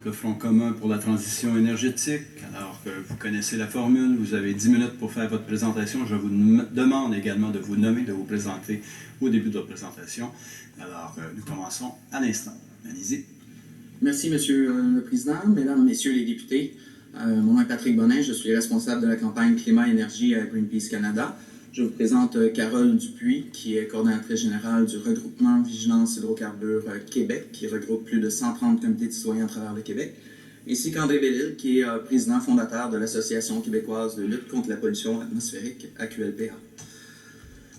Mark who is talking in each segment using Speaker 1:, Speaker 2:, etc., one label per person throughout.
Speaker 1: Le Front commun pour la transition énergétique. Alors que vous connaissez la formule, vous avez 10 minutes pour faire votre présentation. Je vous demande également de vous nommer, de vous présenter au début de votre présentation. Alors, nous commençons à l'instant. Allez-y.
Speaker 2: Merci, Monsieur le Président, Mesdames, Messieurs les députés. Mon nom est Patrick Bonin, je suis responsable de la campagne Climat-Énergie à Greenpeace Canada. Je vous présente Carole Dupuis, qui est coordonnatrice générale du regroupement Vigilance Hydrocarbures Québec, qui regroupe plus de 130 comités de citoyens à travers le Québec, ainsi qu'André Bellil, qui est président fondateur de l'Association québécoise de lutte contre la pollution atmosphérique, AQLPA.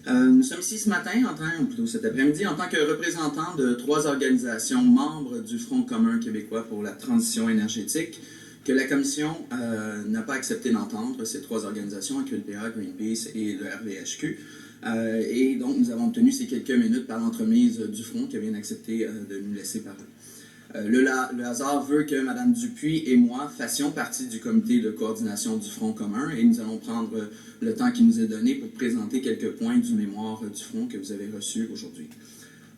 Speaker 2: Nous sommes ici ce matin, ou plutôt cet après-midi, en tant que représentants de 3 organisations membres du Front commun québécois pour la transition énergétique, que la Commission n'a pas accepté d'entendre, ces 3 organisations, AQLPA, Greenpeace et le RVHQ. Et donc, nous avons obtenu ces quelques minutes par l'entremise du Front qui vient d'accepter de nous laisser parler. Le hasard veut que Mme Dupuis et moi fassions partie du comité de coordination du Front commun et nous allons prendre le temps qui nous est donné pour présenter quelques points du mémoire du Front que vous avez reçu aujourd'hui.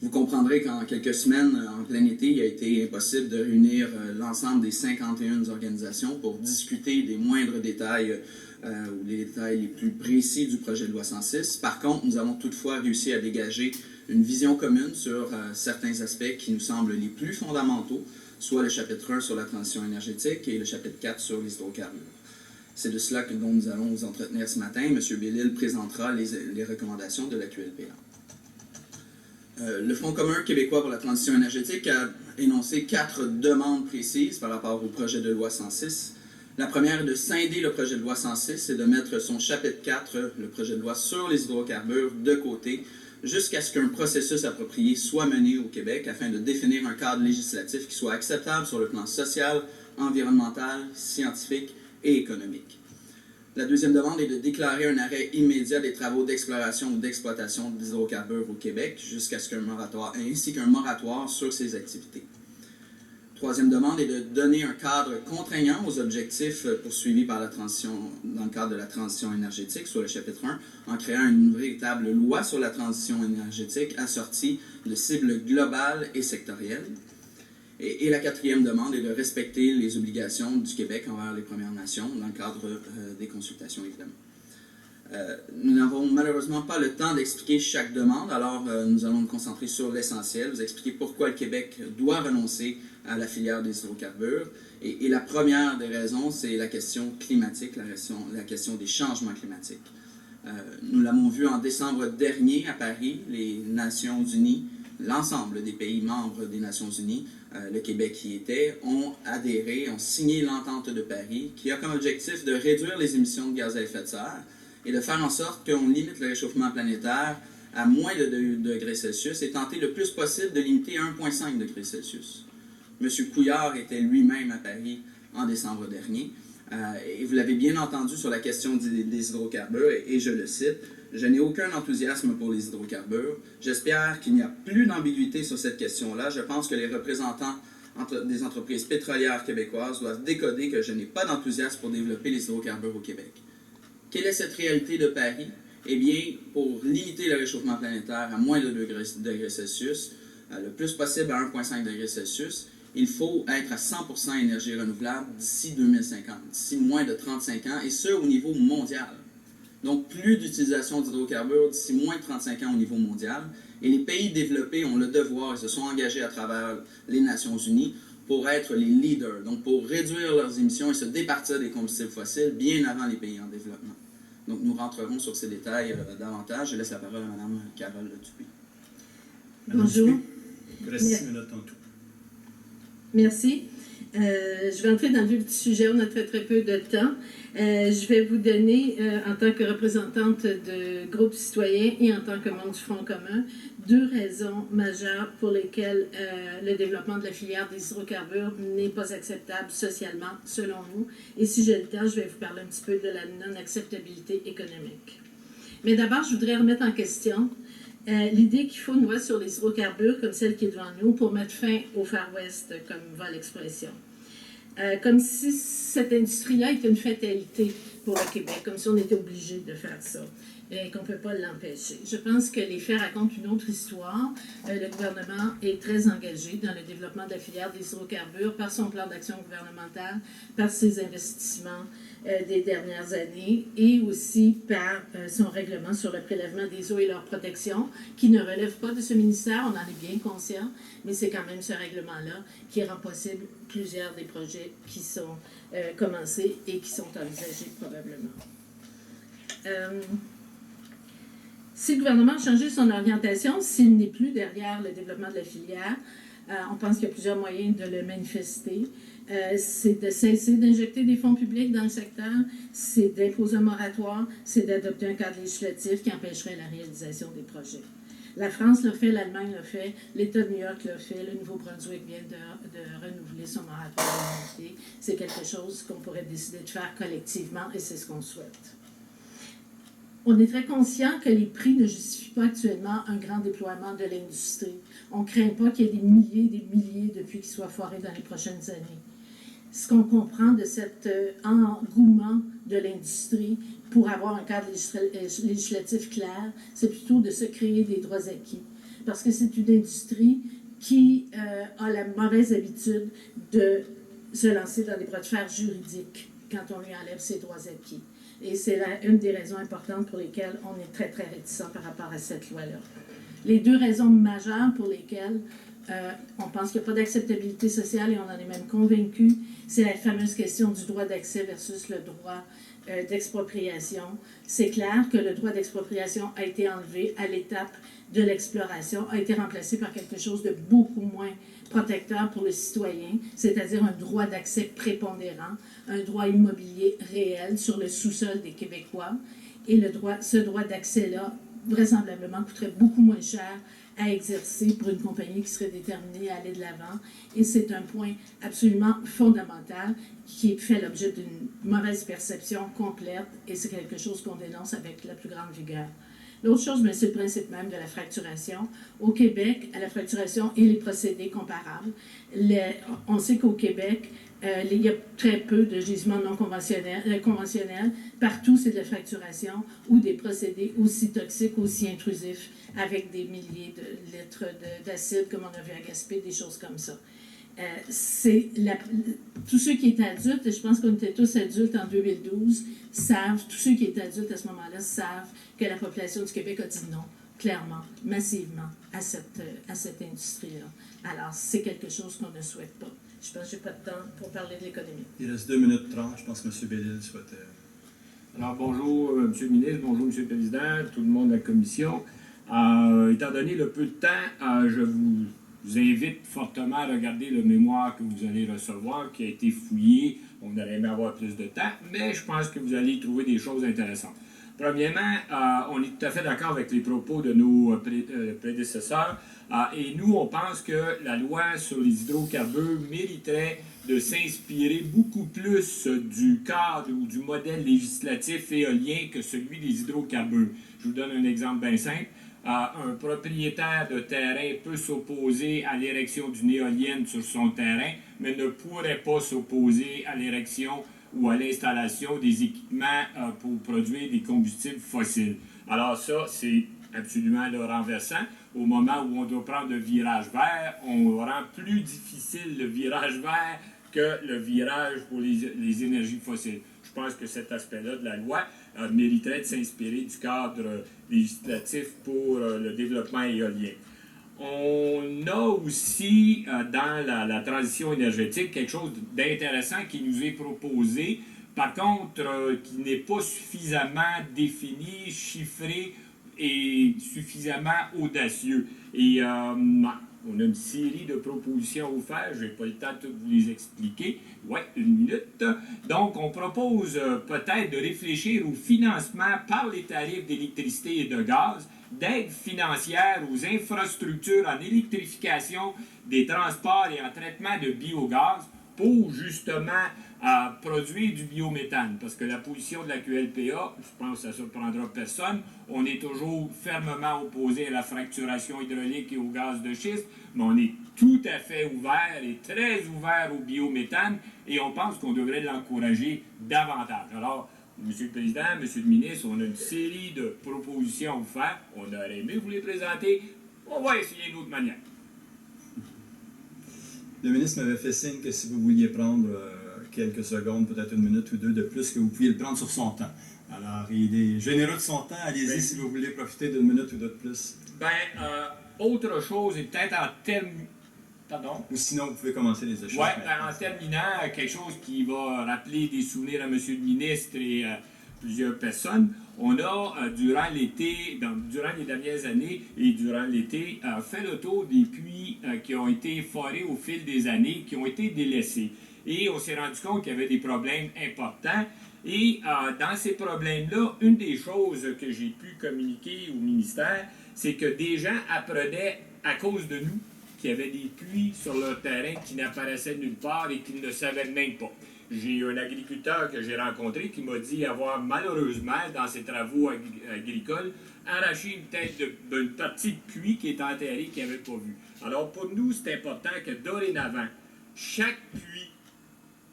Speaker 2: Vous comprendrez qu'en quelques semaines, en plein été, il a été impossible de réunir l'ensemble des 51 organisations pour discuter des moindres détails ou les détails les plus précis du projet de loi 106. Par contre, nous avons toutefois réussi à dégager une vision commune sur certains aspects qui nous semblent les plus fondamentaux, soit le chapitre 1 sur la transition énergétique et le chapitre 4 sur les hydrocarbures. C'est de cela dont nous allons nous entretenir ce matin. M. Bellil présentera les recommandations de la QLPA. Le Front commun québécois pour la transition énergétique a énoncé 4 demandes précises par rapport au projet de loi 106. La première est de scinder le projet de loi 106 et de mettre son chapitre 4, le projet de loi sur les hydrocarbures, de côté, jusqu'à ce qu'un processus approprié soit mené au Québec afin de définir un cadre législatif qui soit acceptable sur le plan social, environnemental, scientifique et économique. La deuxième demande est de déclarer un arrêt immédiat des travaux d'exploration ou d'exploitation des hydrocarbures au Québec jusqu'à ce qu'un moratoire, ainsi qu'un moratoire sur ces activités. Troisième demande est de donner un cadre contraignant aux objectifs poursuivis par la transition, dans le cadre de la transition énergétique, sur le chapitre 1, en créant une véritable loi sur la transition énergétique assortie de cibles globales et sectorielles. Et la quatrième demande est de respecter les obligations du Québec envers les Premières Nations dans le cadre des consultations, évidemment. Nous n'avons malheureusement pas le temps d'expliquer chaque demande, alors nous allons nous concentrer sur l'essentiel, vous expliquer pourquoi le Québec doit renoncer à la filière des hydrocarbures. Et la première des raisons, c'est la question climatique, la question des changements climatiques. Nous l'avons vu en décembre dernier à Paris, les Nations Unies, l'ensemble des pays membres des Nations Unies, le Québec y était, ont adhéré, ont signé l'entente de Paris qui a comme objectif de réduire les émissions de gaz à effet de serre et de faire en sorte qu'on limite le réchauffement planétaire à moins de 2 degrés Celsius et tenter le plus possible de limiter à 1,5 degrés Celsius. M. Couillard était lui-même à Paris en décembre dernier et vous l'avez bien entendu sur la question des hydrocarbures et je le cite, « Je n'ai aucun enthousiasme pour les hydrocarbures. J'espère qu'il n'y a plus d'ambiguïté sur cette question-là. Je pense que les représentants des entreprises pétrolières québécoises doivent décoder que je n'ai pas d'enthousiasme pour développer les hydrocarbures au Québec. » Quelle est cette réalité de Paris? Eh bien, pour limiter le réchauffement planétaire à moins de 2 degrés Celsius, le plus possible à 1,5 degrés Celsius, il faut être à 100% énergie renouvelable d'ici 2050, d'ici moins de 35 ans, et ce, au niveau mondial. Donc, plus d'utilisation d'hydrocarbures d'ici moins de 35 ans au niveau mondial. Et les pays développés ont le devoir et se sont engagés à travers les Nations Unies pour être les leaders, donc pour réduire leurs émissions et se départir des combustibles fossiles bien avant les pays en développement. Donc, nous rentrerons sur ces détails davantage. Je laisse la parole à Mme Carole Dupuis.
Speaker 3: Bonjour.
Speaker 1: Il vous reste 6 minutes en tout.
Speaker 3: Merci. Je vais entrer dans le vif du sujet, on a très peu de temps. Je vais vous donner, en tant que représentante de groupes citoyens et en tant que membre du Front commun, 2 raisons majeures pour lesquelles le développement de la filière des hydrocarbures n'est pas acceptable socialement, selon nous. Et si j'ai le temps, je vais vous parler un petit peu de la non-acceptabilité économique. Mais d'abord, je voudrais remettre en question l'idée qu'il faut une loi sur les hydrocarbures comme celle qui est devant nous pour mettre fin au Far West, comme va l'expression. Comme si cette industrie-là était une fatalité pour le Québec, comme si on était obligé de faire ça. et qu'on ne peut pas l'empêcher. Je pense que les faits racontent une autre histoire. Le gouvernement est très engagé dans le développement de la filière des hydrocarbures par son plan d'action gouvernemental, par ses investissements des dernières années et aussi par son règlement sur le prélèvement des eaux et leur protection, qui ne relève pas de ce ministère, on en est bien conscient, mais c'est quand même ce règlement-là qui rend possible plusieurs des projets qui sont commencés et qui sont envisagés probablement. Si le gouvernement a changé son orientation, s'il n'est plus derrière le développement de la filière, on pense qu'il y a plusieurs moyens de le manifester. C'est de cesser d'injecter des fonds publics dans le secteur, c'est d'imposer un moratoire, c'est d'adopter un cadre législatif qui empêcherait la réalisation des projets. La France l'a fait, l'Allemagne l'a fait, l'État de New York l'a fait, le Nouveau-Brunswick vient de renouveler son moratoire. C'est quelque chose qu'on pourrait décider de faire collectivement et c'est ce qu'on souhaite. On est très conscient que les prix ne justifient pas actuellement un grand déploiement de l'industrie. On ne craint pas qu'il y ait des milliers de puits qui soient foirés dans les prochaines années. Ce qu'on comprend de cet engouement de l'industrie pour avoir un cadre législatif clair, c'est plutôt de se créer des droits acquis. Parce que c'est une industrie qui a la mauvaise habitude de se lancer dans des bras de fer juridiques quand on lui enlève ses droits acquis. Et c'est une des raisons importantes pour lesquelles on est très, très réticent par rapport à cette loi-là. Les deux raisons majeures pour lesquelles on pense qu'il n'y a pas d'acceptabilité sociale et on en est même convaincu, c'est la fameuse question du droit d'accès versus le droit d'expropriation. C'est clair que le droit d'expropriation a été enlevé à l'étape de l'exploration, a été remplacé par quelque chose de beaucoup moins protecteur pour le citoyen, c'est-à-dire un droit d'accès prépondérant, un droit immobilier réel sur le sous-sol des Québécois. Et ce droit d'accès-là, vraisemblablement, coûterait beaucoup moins cher à exercer pour une compagnie qui serait déterminée à aller de l'avant. Et c'est un point absolument fondamental qui fait l'objet d'une mauvaise perception complète et c'est quelque chose qu'on dénonce avec la plus grande vigueur. L'autre chose, c'est le principe même de la fracturation. Au Québec, à la fracturation et les procédés comparables, on sait qu'au Québec, il y a très peu de gisements non conventionnels. Partout, c'est de la fracturation ou des procédés aussi toxiques, aussi intrusifs, avec des milliers de litres d'acide, comme on a vu à Gaspé, des choses comme ça. Tous ceux qui étaient adultes, et je pense qu'on était tous adultes en 2012, tous ceux qui étaient adultes à ce moment-là savent que la population du Québec a dit non, clairement, massivement, à cette industrie-là. Alors, c'est quelque chose qu'on ne souhaite pas. Je pense que je n'ai pas de temps pour parler de l'économie.
Speaker 1: Il reste 2 minutes 30. Je pense que M. Bellil souhaitait...
Speaker 4: Alors, bonjour, M. le ministre, bonjour, M. le Président, tout le monde de la Commission. Étant donné le peu de temps, je vous invite fortement à regarder le mémoire que vous allez recevoir, qui a été fouillé. On aurait aimé avoir plus de temps, mais je pense que vous allez y trouver des choses intéressantes. Premièrement, on est tout à fait d'accord avec les propos de nos prédécesseurs. Et nous, on pense que la loi sur les hydrocarbures mériterait de s'inspirer beaucoup plus du cadre ou du modèle législatif éolien que celui des hydrocarbures. Je vous donne un exemple bien simple. Un propriétaire de terrain peut s'opposer à l'érection d'une éolienne sur son terrain, mais ne pourrait pas s'opposer à l'érection ou à l'installation des équipements pour produire des combustibles fossiles. Alors ça, c'est absolument le renversant. Au moment où on doit prendre le virage vert, on rend plus difficile le virage vert que le virage pour les énergies fossiles. Je pense que cet aspect-là de la loi mériterait de s'inspirer du cadre législatif pour le développement éolien. On a aussi, dans la transition énergétique, quelque chose d'intéressant qui nous est proposé, par contre, qui n'est pas suffisamment défini, chiffré et suffisamment audacieux. Et on a une série de propositions à vous faire, je n'ai pas le temps de vous les expliquer. Oui, 1 minute. Donc, on propose peut-être de réfléchir au financement par les tarifs d'électricité et de gaz, d'aide financière aux infrastructures en électrification des transports et en traitement de biogaz pour justement produire du biométhane. Parce que la position de la QLPA, je pense que ça ne surprendra personne, on est toujours fermement opposé à la fracturation hydraulique et au gaz de schiste, mais on est tout à fait ouvert et très ouvert au biométhane et on pense qu'on devrait l'encourager davantage. Alors, Monsieur le Président, Monsieur le Ministre, on a une série de propositions à vous faire. On aurait aimé vous les présenter. On va essayer d'une autre manière.
Speaker 1: Le ministre m'avait fait signe que si vous vouliez prendre quelques secondes, peut-être 1 minute ou 2 de plus, que vous pouviez le prendre sur son temps. Alors, il est généreux de son temps. Allez-y si vous voulez profiter d'1 minute ou 2 de plus.
Speaker 4: Autre chose, et peut-être en termes... Pardon?
Speaker 1: Ou sinon, vous pouvez commencer les échanges.
Speaker 4: Oui, en terminant, quelque chose qui va rappeler des souvenirs à M. le ministre et plusieurs personnes. On a, durant l'été, durant les dernières années et durant l'été, fait le tour des puits qui ont été forés au fil des années, qui ont été délaissés. Et on s'est rendu compte qu'il y avait des problèmes importants. Et dans ces problèmes-là, une des choses que j'ai pu communiquer au ministère, c'est que des gens apprenaient, à cause de nous, qu'il y avait des puits sur leur terrain qui n'apparaissaient nulle part et qu'ils ne savaient même pas. J'ai un agriculteur que j'ai rencontré qui m'a dit avoir malheureusement, dans ses travaux agricoles, arraché une tête d'une partie de puits qui est enterrée qu'il n'avait pas vue. Alors pour nous, c'est important que dorénavant, chaque puits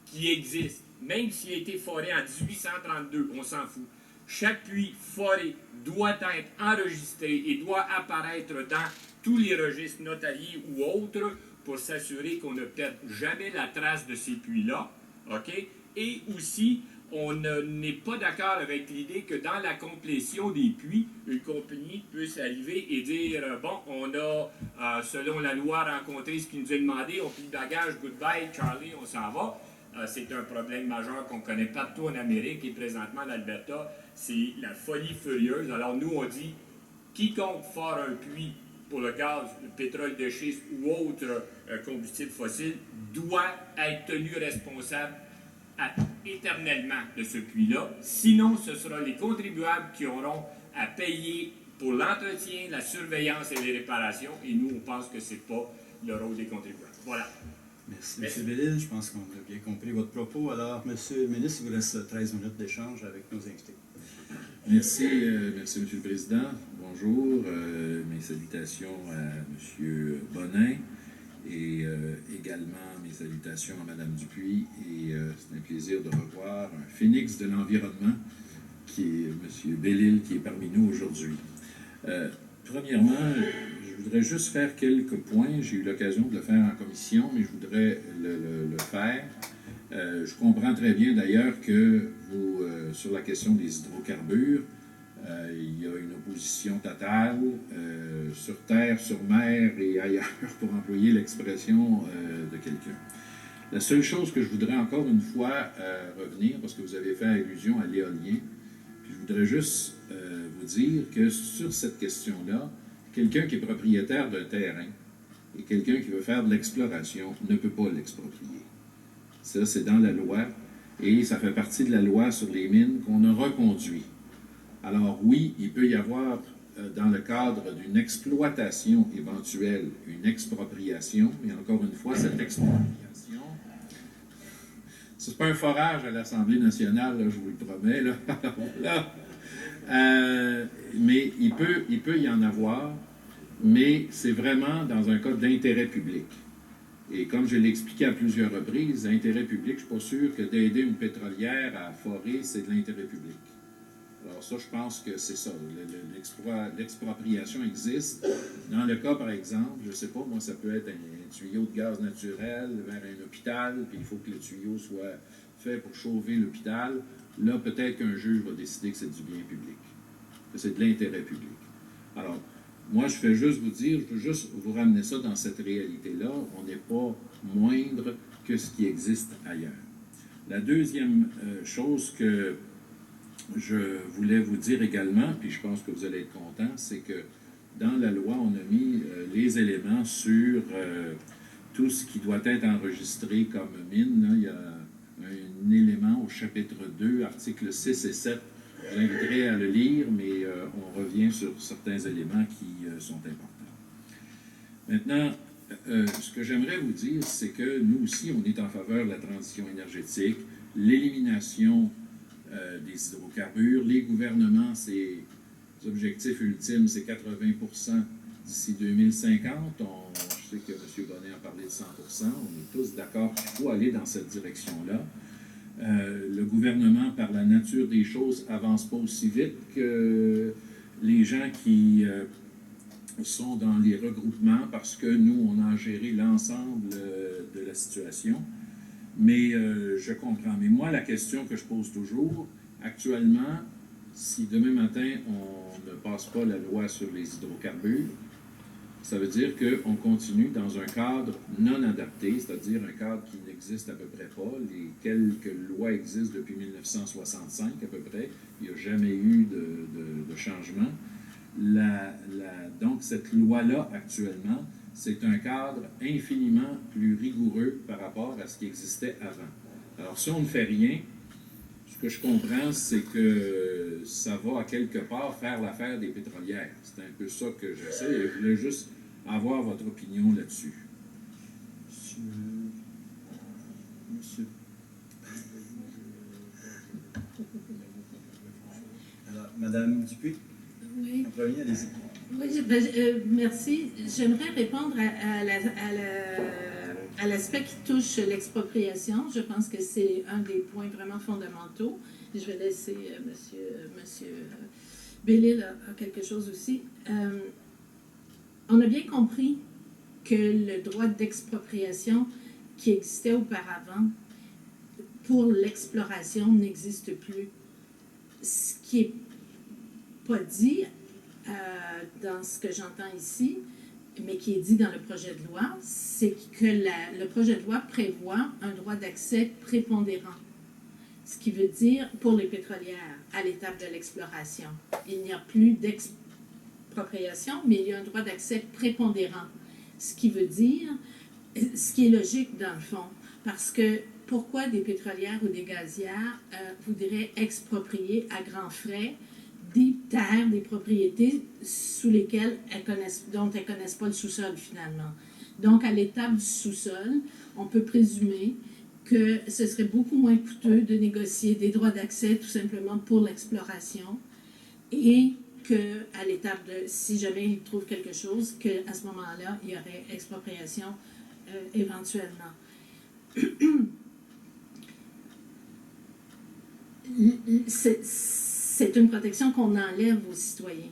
Speaker 4: qui existe, même s'il a été foré en 1832, on s'en fout, chaque puits foré doit être enregistré et doit apparaître dans tous les registres notariés ou autres pour s'assurer qu'on ne perde jamais la trace de ces puits-là. OK? Et aussi, on n'est pas d'accord avec l'idée que dans la complétion des puits, une compagnie puisse arriver et dire bon, on a, selon la loi, rencontré ce qui nous est demandé, on plie le bagage, goodbye, Charlie, on s'en va. C'est un problème majeur qu'on connaît partout en Amérique et présentement en Alberta, c'est la folie furieuse. Alors nous, on dit quiconque fore un puits pour le gaz, le pétrole de schiste ou autre combustible fossile doit être tenu responsable éternellement de ce puits-là. Sinon, ce sera les contribuables qui auront à payer pour l'entretien, la surveillance et les réparations. Et nous, on pense que ce n'est pas le rôle des contribuables. Voilà.
Speaker 1: Merci, M. Bellil. Je pense qu'on a bien compris votre propos. Alors, M. le ministre, il vous reste 13 minutes d'échange avec nos invités.
Speaker 5: Merci, merci M. le Président. Bonjour. Mes salutations à M. Bonin et également mes salutations à Mme Dupuis. Et c'est un plaisir de revoir un phénix de l'environnement qui est M. Bellil qui est parmi nous aujourd'hui. Premièrement, je voudrais juste faire quelques points. J'ai eu l'occasion de le faire en commission, mais je voudrais le faire. Je comprends très bien d'ailleurs que vous, sur la question des hydrocarbures, il y a une opposition totale sur terre, sur mer et ailleurs, pour employer l'expression de quelqu'un. La seule chose que je voudrais encore une fois revenir, parce que vous avez fait allusion à l'éolien, puis je voudrais juste vous dire que sur cette question-là, quelqu'un qui est propriétaire d'un terrain et quelqu'un qui veut faire de l'exploration ne peut pas l'exproprier. Ça, c'est dans la loi et ça fait partie de la loi sur les mines qu'on a reconduit. Alors oui, il peut y avoir, dans le cadre d'une exploitation éventuelle, une expropriation, mais encore une fois, cette expropriation, c'est pas un forage à l'Assemblée nationale, là, je vous le promets, là. Mais il peut y en avoir, mais c'est vraiment dans un cas d'intérêt public. Et comme je l'ai expliqué à plusieurs reprises, l'intérêt public, je ne suis pas sûr que d'aider une pétrolière à forer, c'est de l'intérêt public. Alors ça, je pense que c'est ça. L'expropriation existe. Dans le cas, par exemple, je ne sais pas, moi, ça peut être un tuyau de gaz naturel vers un hôpital, puis il faut que le tuyau soit fait pour chauffer l'hôpital. Là, peut-être qu'un juge va décider que c'est du bien public, que c'est de l'intérêt public. Alors, moi, je fais juste vous dire, je veux juste vous ramener ça dans cette réalité-là. On n'est pas moindre que ce qui existe ailleurs. La deuxième chose que je voulais vous dire également, puis je pense que vous allez être content, c'est que dans la loi, on a mis les éléments sur tout ce qui doit être enregistré comme mine. Là, il y a un élément au chapitre 2, articles 6 et 7. J'inviterai à le lire, mais on revient sur certains éléments qui sont importants. Maintenant, ce que j'aimerais vous dire, c'est que nous aussi, on est en faveur de la transition énergétique, l'élimination des hydrocarbures. Les gouvernements, ces objectifs ultimes, c'est 80% d'ici 2050. Je sais que M. Bonnet a parlé de 100%. On est tous d'accord qu'il faut aller dans cette direction-là. Le gouvernement, par la nature des choses, avance pas aussi vite que les gens qui sont dans les regroupements parce que nous, on a géré l'ensemble de la situation. Mais je comprends. Mais moi, la question que je pose toujours, actuellement, si demain matin, on ne passe pas la loi sur les hydrocarbures, ça veut dire qu'on continue dans un cadre non adapté, c'est-à-dire un cadre qui n'existe à peu près pas. Les quelques lois existent depuis 1965 à peu près. Il n'y a jamais eu de changement. Donc, cette loi-là, actuellement, c'est un cadre infiniment plus rigoureux par rapport à ce qui existait avant. Alors, si on ne fait rien, ce que je comprends, c'est que ça va à quelque part faire l'affaire des pétrolières. C'est un peu ça que j'essaie. Et je voulais juste avoir votre opinion là-dessus.
Speaker 1: Monsieur. Alors, Madame Dupuis,
Speaker 3: Oui.
Speaker 1: en premier, allez-y.
Speaker 3: Oui, merci. J'aimerais répondre à l'aspect qui touche l'expropriation. Je pense que c'est un des points vraiment fondamentaux. Je vais laisser Monsieur Bellil a quelque chose aussi. On a bien compris que le droit d'expropriation qui existait auparavant pour l'exploration n'existe plus. Ce qui n'est pas dit dans ce que j'entends ici, mais qui est dit dans le projet de loi, c'est que le projet de loi prévoit un droit d'accès prépondérant. Ce qui veut dire, pour les pétrolières, à l'étape de l'exploration, il n'y a plus d'expropriation, mais il y a un droit d'accès prépondérant. Ce qui veut dire, ce qui est logique dans le fond, parce que pourquoi des pétrolières ou des gazières voudraient exproprier à grands frais des terres, des propriétés sous lesquelles dont elles ne connaissent pas le sous-sol finalement. Donc, à l'étape du sous-sol, on peut présumer que ce serait beaucoup moins coûteux de négocier des droits d'accès tout simplement pour l'exploration et qu'à l'étape de, si jamais ils trouvent quelque chose, qu'à ce moment-là, il y aurait expropriation éventuellement. C'est une protection qu'on enlève aux citoyens.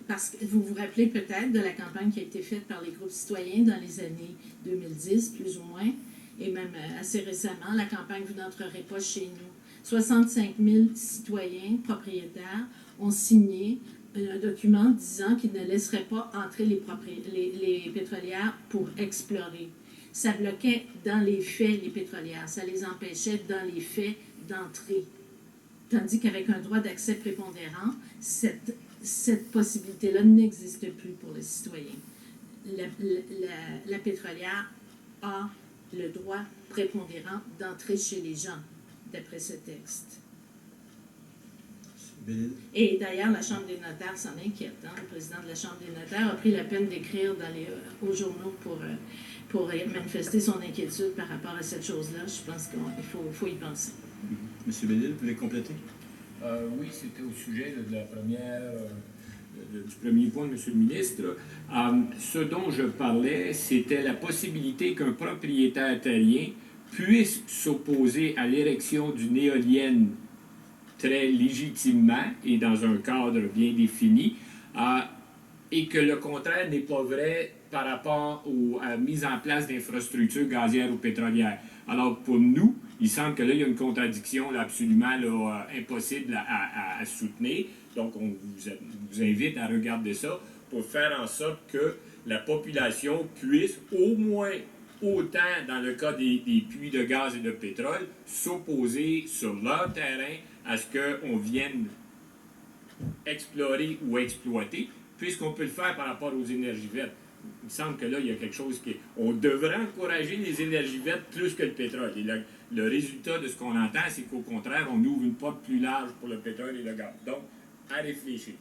Speaker 3: Parce que vous vous rappelez peut-être de la campagne qui a été faite par les groupes citoyens dans les années 2010, plus ou moins, et même assez récemment, la campagne « Vous n'entrerez pas chez nous ». 65 000 citoyens propriétaires ont signé un document disant qu'ils ne laisseraient pas entrer les pétrolières pour explorer. Ça bloquait dans les faits les pétrolières, ça les empêchait dans les faits d'entrer. Tandis qu'avec un droit d'accès prépondérant, cette possibilité-là n'existe plus pour les citoyens. La pétrolière a le droit prépondérant d'entrer chez les gens, d'après ce texte. Et d'ailleurs, la Chambre des notaires s'en inquiète. Le président de la Chambre des notaires a pris la peine d'écrire aux journaux pour manifester son inquiétude par rapport à cette chose-là. Je pense qu'il faut y penser.
Speaker 1: Monsieur Bellil, vous voulez compléter?
Speaker 4: Oui, c'était au sujet de la du premier point, Monsieur le ministre. Ce dont je parlais, c'était la possibilité qu'un propriétaire terrien puisse s'opposer à l'érection d'une éolienne très légitimement et dans un cadre bien défini, et que le contraire n'est pas vrai par rapport à la mise en place d'infrastructures gazières ou pétrolières. Alors, pour nous, il semble que là, il y a une contradiction là, absolument là, impossible à soutenir. Donc, on vous invite à regarder ça pour faire en sorte que la population puisse, au moins autant dans le cas des puits de gaz et de pétrole, s'opposer sur leur terrain à ce qu'on vienne explorer ou exploiter, puisqu'on peut le faire par rapport aux énergies vertes. Il me semble que là, il y a quelque chose qui... On devrait encourager les énergies vertes plus que le pétrole. Et le résultat de ce qu'on entend, c'est qu'au contraire, on ouvre une porte plus large pour le pétrole et le gaz. Donc, à réfléchir.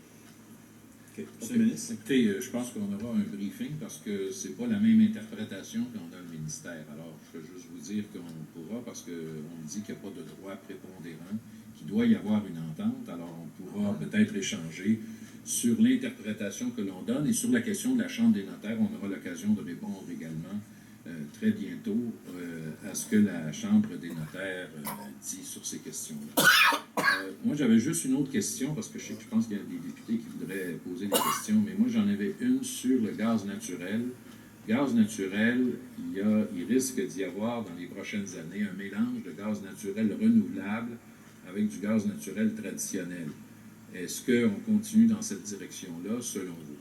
Speaker 1: Monsieur le ministre?
Speaker 5: Écoutez, je pense qu'on aura un briefing parce que c'est pas la même interprétation qu'on a le ministère. Alors, je veux juste vous dire qu'on pourra, parce qu'on dit qu'il n'y a pas de droit prépondérant, qu'il doit y avoir une entente. Alors, on pourra peut-être échanger sur l'interprétation que l'on donne et sur la question de la Chambre des notaires. On aura l'occasion de répondre également très bientôt à ce que la Chambre des notaires dit sur ces questions-là. Moi, j'avais juste une autre question, parce que je pense qu'il y a des députés qui voudraient poser des questions, mais moi, j'en avais une sur le gaz naturel. Gaz naturel, il risque d'y avoir dans les prochaines années un mélange de gaz naturel renouvelable avec du gaz naturel traditionnel. Est-ce qu'on continue dans cette direction-là, selon vous?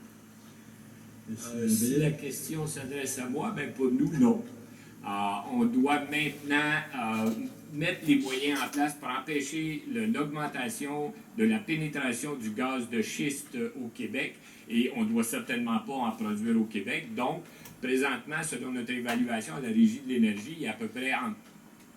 Speaker 4: Si la question s'adresse à moi, ben pour nous, non. On doit maintenant mettre les moyens en place pour empêcher l'augmentation de la pénétration du gaz de schiste au Québec et on ne doit certainement pas en produire au Québec. Donc, présentement, selon notre évaluation à la Régie de l'énergie, il y a à peu près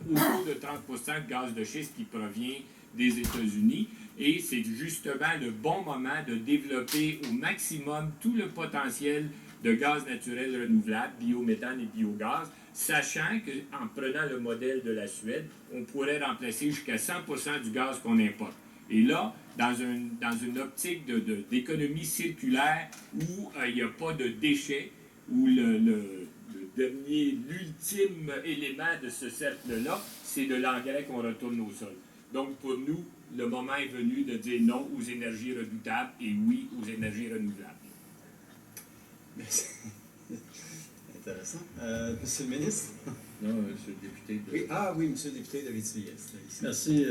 Speaker 4: autour de 30% de gaz de schiste qui provient des États-Unis. Et c'est justement le bon moment de développer au maximum tout le potentiel de gaz naturel renouvelable, biométhane et biogaz, sachant qu'en prenant le modèle de la Suède, on pourrait remplacer jusqu'à 100% du gaz qu'on importe. Et là, dans une optique d'économie circulaire où il n'y a pas de déchets, où l'ultime élément de ce cercle-là, c'est de l'engrais qu'on retourne au sol. Donc, pour nous, le moment est venu de dire non aux énergies redoutables et oui aux énergies renouvelables.
Speaker 1: Intéressant. Monsieur le ministre?
Speaker 5: Non, monsieur le député.
Speaker 1: Oui, monsieur le député de Vitrier.
Speaker 6: Merci,